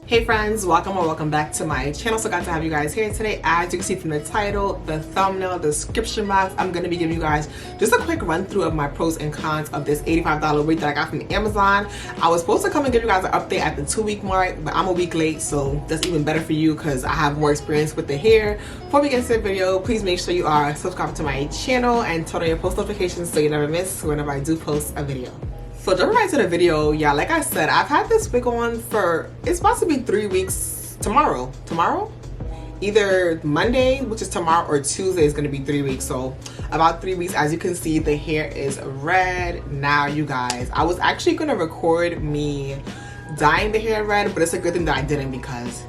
Hey friends, welcome or welcome back to my channel. So glad to have you guys here today. As you can see from the title, the thumbnail, the description box, I'm going to be giving you guys just a quick run through of my pros and cons of this $85 wig that I got from Amazon. I was supposed to come and give you guys an update at the 2-week mark, but I'm a week late, so that's even better for you because I have more experience with the hair. Before we get into the video, please make sure you are subscribed to my channel and turn on your post notifications so you never miss whenever I do post a video. So jumping right to the video, yeah, like I said, I've had this wig on for, it's about to be 3 weeks tomorrow. Either Monday, which is tomorrow, or Tuesday is going to be 3 weeks. So about 3 weeks. As you can see, the hair is red now, you guys. I was actually going to record me dyeing the hair red, but it's a good thing that I didn't because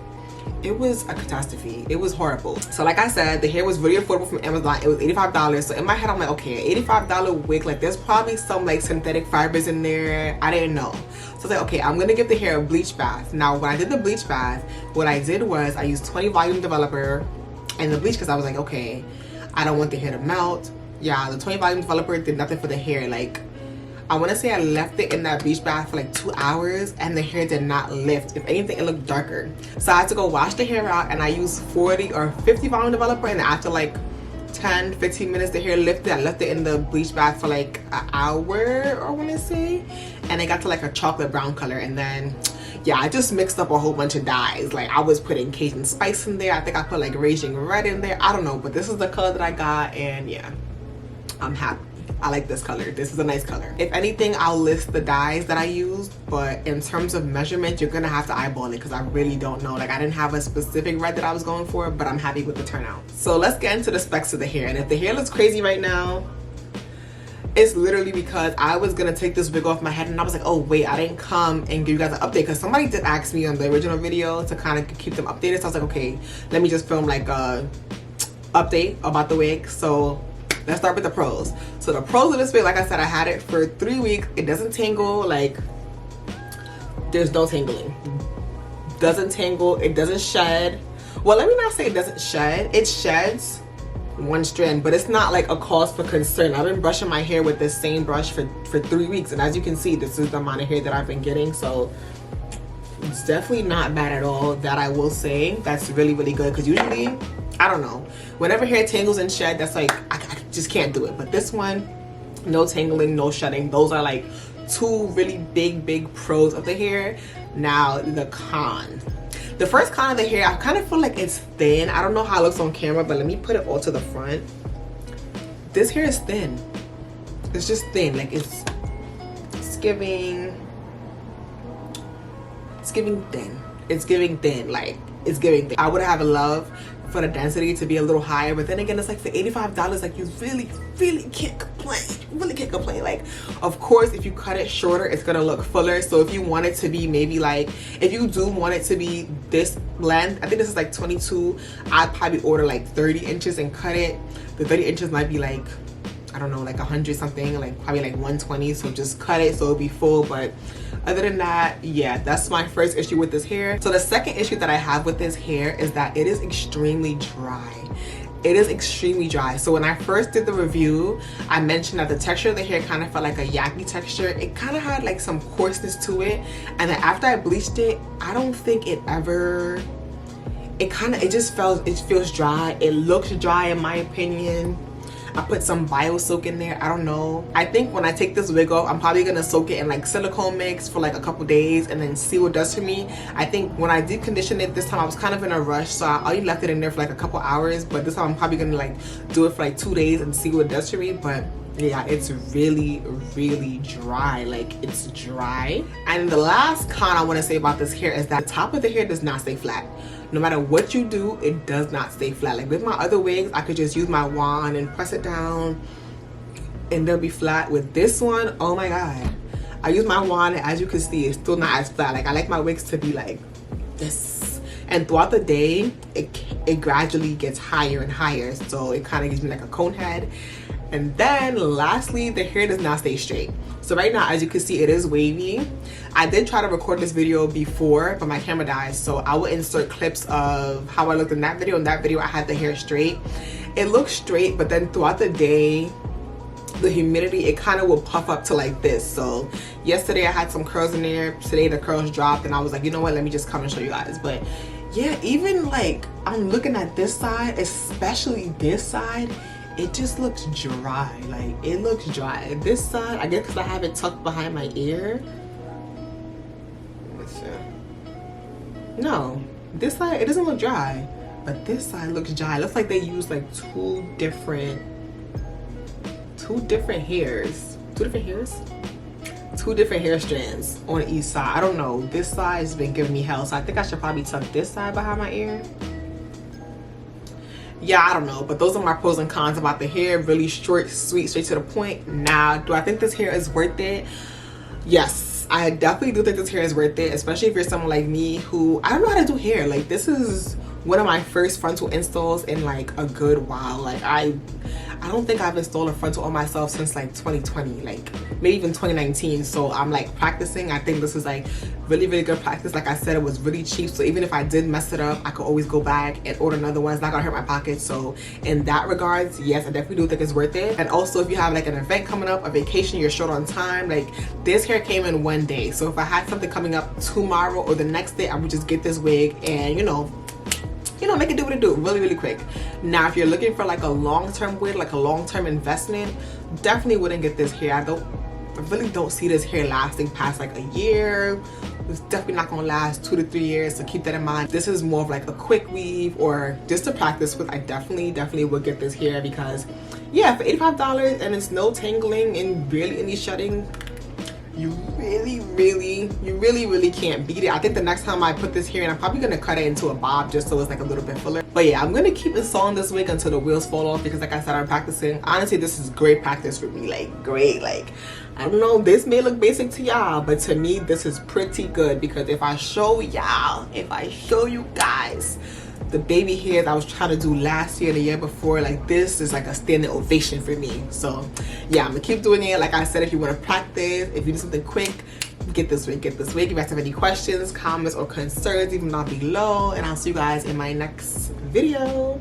it was a catastrophe. It was horrible. So like I said, the hair was really affordable from Amazon. It was $85. So in my head, I'm like, okay, $85 wig, like there's probably some like synthetic fibers in there. I didn't know. So I was like, okay, I'm gonna give the hair a bleach bath. Now, when I did the bleach bath, what I did was I used 20 volume developer and the bleach because I was like, okay, I don't want the hair to melt. Yeah, the 20 volume developer did nothing for the hair. Like, I want to say I left it in that bleach bath for like 2 hours and the hair did not lift. If anything, it looked darker. So I had to go wash the hair out and I used 40 or 50 volume developer, and after like 10-15 minutes the hair lifted. I left it in the bleach bath for like an hour, I want to say, and it got to like a chocolate brown color. And then yeah, I just mixed up a whole bunch of dyes. Like I was putting Cajun spice in there. I think I put like Raging Red in there. I don't know, but this is the color that I got, and yeah, I'm happy. I like this color. This is a nice color. If anything, I'll list the dyes that I used, but in terms of measurement, you're gonna have to eyeball it because I really don't know. Like I didn't have a specific red that I was going for, but I'm happy with the turnout. So let's get into the specs of the hair. And if the hair looks crazy right now, it's literally because I was gonna take this wig off my head and I was like, oh wait, I didn't come and give you guys an update because somebody did ask me on the original video to kind of keep them updated. So I was like, okay, let me just film like a update about the wig. So let's start with the pros. So the pros of this wig, like I said, I had it for 3 weeks. It doesn't tangle. Like there's no tangling. Doesn't tangle. It doesn't shed. Well, let me not say it doesn't shed. It sheds one strand, but it's not like a cause for concern. I've been brushing my hair with this same brush for 3 weeks, and as you can see, this is the amount of hair that I've been getting. So it's definitely not bad at all. That I will say. That's really, really good because usually, I don't know, whenever hair tangles and shed, that's like I just can't do it. But this one, no tangling, no shedding. Those are like two really big pros of the hair. Now the con. The first con of the hair, I kind of feel like it's thin. I don't know how it looks on camera, but let me put it all to the front. This hair is thin. It's just thin. Like it's giving thin. It's giving thin. Like it's giving thin. I would have loved for the density to be a little higher, but then again, it's like for $85, like you really can't complain. You really can't complain. Like, of course, if you cut it shorter, it's gonna look fuller. So if you want it to be maybe like, if you do want it to be this length, I think this is like 22, I'd probably order like 30 inches and cut it. The 30 inches might be like, I don't know, like 100 something, like probably like 120. So just cut it so it'll be full. But other than that, yeah, that's my first issue with this hair. So the second issue that I have with this hair is that it is extremely dry. It is extremely dry. So when I first did the review, I mentioned that the texture of the hair kind of felt like a yaki texture. It kind of had like some coarseness to it. And then after I bleached it, I don't think it ever, it feels dry. It looks dry in my opinion. I put some BioSilk in there. I don't know. I think when I take this wig off, I'm probably gonna soak it in like silicone mix for like a couple days and then see what it does for me. I think when I did condition it this time, I was kind of in a rush, so I only left it in there for like a couple hours. But this time I'm probably gonna like do it for like 2 days and see what it does for me. But yeah, it's really dry. Like it's dry. And the last con I want to say about this hair is that the top of the hair does not stay flat. No matter what you do, it does not stay flat. Like with my other wigs, I could just use my wand and press it down and they'll be flat. With this one, oh my god, I use my wand and as you can see, it's still not as flat. Like I like my wigs to be like this, and throughout the day it gradually gets higher and higher, so it kind of gives me like a cone head. And then lastly, the hair does not stay straight. So right now, as you can see, it is wavy. I did try to record this video before, but my camera died. So I will insert clips of how I looked in that video. In that video, I had the hair straight. It looks straight, but then throughout the day, the humidity, it kind of will puff up to like this. So yesterday I had some curls in there, today the curls dropped, and I was like, you know what, let me just come and show you guys. But yeah, even like I'm looking at this side, especially this side, it just looks dry. Like it looks dry. This side, I guess because I have it tucked behind my ear. Let's see. No, this side, it doesn't look dry, but this side looks dry. It looks like they used like two different hairs. Two different hair strands on each side. I don't know. This side has been giving me hell, so I think I should probably tuck this side behind my ear. Yeah, I don't know, but those are my pros and cons about the hair. Really short, sweet, straight to the point. Now, do I think this hair is worth it? Yes, I definitely do think this hair is worth it, especially if you're someone like me who, I don't know how to do hair. Like, this is one of my first frontal installs in like a good while. Like I don't think I've installed a frontal on myself since like 2020, like maybe even 2019. So I'm like practicing. I think this is like really good practice. Like I said, it was really cheap, so even if I did mess it up, I could always go back and order another one. It's not gonna hurt my pocket. So in that regards, yes, I definitely do think it's worth it. And also, if you have like an event coming up, a vacation, you're short on time, like this hair came in one day. So if I had something coming up tomorrow or the next day, I would just get this wig and you know, make it do what it do really quick. Now if you're looking for like a long-term wig, like a long-term investment, definitely wouldn't get this hair. I really don't see this hair lasting past like a year. It's definitely not gonna last 2 to 3 years, so keep that in mind. This is more of like a quick weave or just to practice with. I definitely would get this hair because yeah, for $85 and it's no tangling and barely any shedding, you really can't beat it. I think the next time I put this hair in, I'm probably gonna cut it into a bob just so it's like a little bit fuller. But yeah, I'm gonna keep installing this wig until the wheels fall off because like I said, I'm practicing. Honestly, this is great practice for me, like great. Like I don't know, this may look basic to y'all, but to me this is pretty good because if I show you guys the baby hairs I was trying to do last year, the year before, like this is like a standing ovation for me. So yeah, I'm gonna keep doing it. Like I said, if you want to practice, if you do something quick, get this wig. If you guys have any questions, comments, or concerns, leave them down below, and I'll see you guys in my next video.